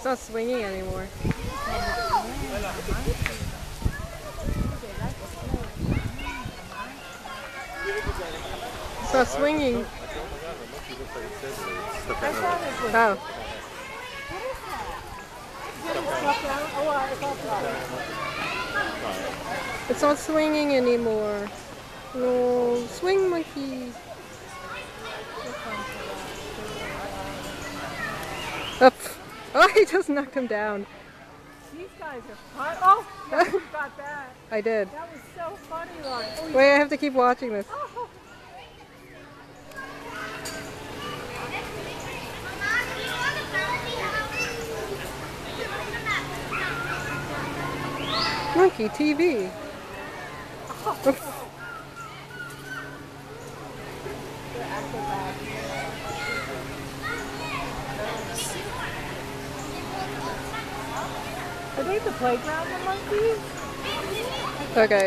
not swinging anymore. It's not swinging. Oh. It's not swinging anymore. No, swing monkey. Up. Oh, he just knocked him down. These guys are fun. Oh, you got that. I did. That was so funny, Lauren. Oh, wait, I have to keep watching this. Oh. Monkey TV. Are they at the playground, the monkeys? Okay.